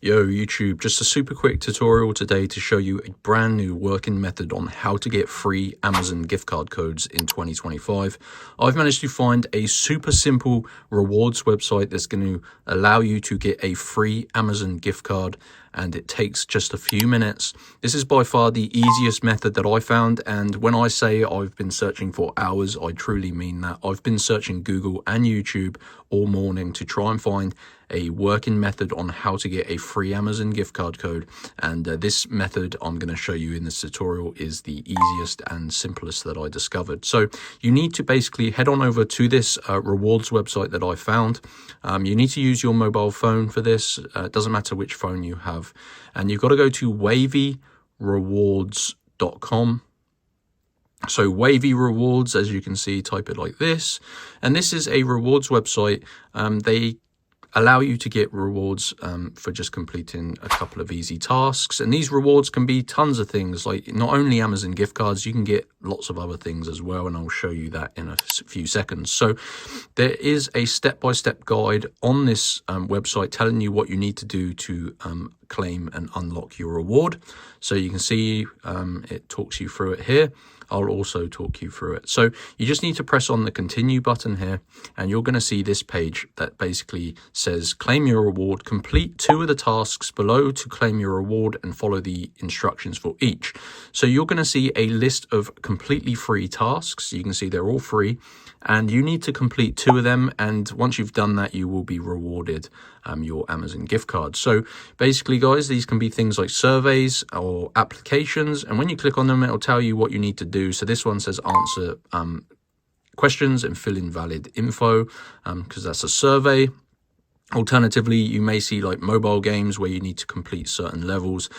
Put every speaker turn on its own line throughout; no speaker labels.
Yo YouTube, just a super quick tutorial today to show you a brand new working method on how to get free Amazon gift card codes in 2025. I've managed to find a super simple rewards website that's going to allow you to get a free Amazon gift card, and it takes just a few minutes. This is by far the easiest method that I found, and when I say I've been searching for hours, I truly mean that. I've been searching Google and YouTube all morning to try and find a working method on how to get a free Amazon gift card code, and this method I'm going to show you in this tutorial is the easiest and simplest that I discovered. So you need to basically head on over to this rewards website that I found. You need to use your mobile phone for this. It doesn't matter which phone you have, and you've got to go to wavyrewards.com. So Wavy Rewards, as you can see, type it like this, and this is a rewards website. They allow you to get rewards for just completing a couple of easy tasks, and these rewards can be tons of things, like not only Amazon gift cards, you can get lots of other things as well, and I'll show you that in a few seconds. So there is a step-by-step guide on this website telling you what you need to do to claim and unlock your reward. So you can see it talks you through it here. I'll also talk you through it. So you just need to press on the continue button here, and you're going to see this page that basically says claim your reward, complete 2 of the tasks below to claim your reward, and follow the instructions for each. So you're going to see a list of completely free tasks. You can see they're all free, and you need to complete 2 of them, and once you've done that, you will be rewarded your Amazon gift card. So basically, guys, these can be things like surveys or applications, and when you click on them, it'll tell you what you need to do. So this one says answer questions and fill in valid info, because that's a survey. Alternatively, you may see like mobile games where you need to complete certain levels.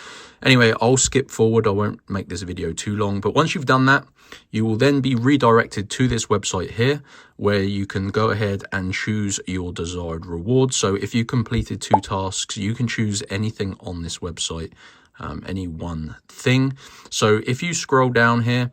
Anyway, I'll skip forward. I won't make this video too long, but once you've done that, you will then be redirected to this website here, where you can go ahead and choose your desired reward. So if you completed 2 tasks, you can choose anything on this website, any one thing. So if you scroll down here,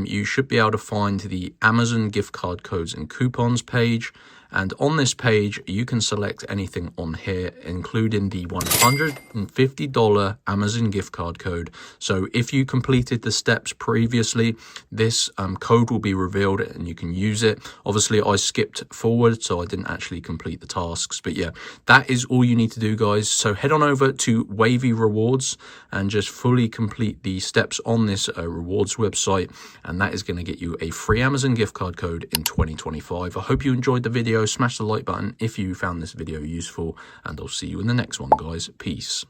you should be able to find the Amazon gift card codes and coupons page. And on this page, you can select anything on here, including the $150 Amazon gift card code. So if you completed the steps previously, this code will be revealed and you can use it. Obviously, I skipped forward, so I didn't actually complete the tasks. But yeah, that is all you need to do, guys. So head on over to Wavy Rewards and just fully complete the steps on this rewards website. And that is going to get you a free Amazon gift card code in 2025. I hope you enjoyed the video. Smash the like button if you found this video useful, and I'll see you in the next one, guys. Peace.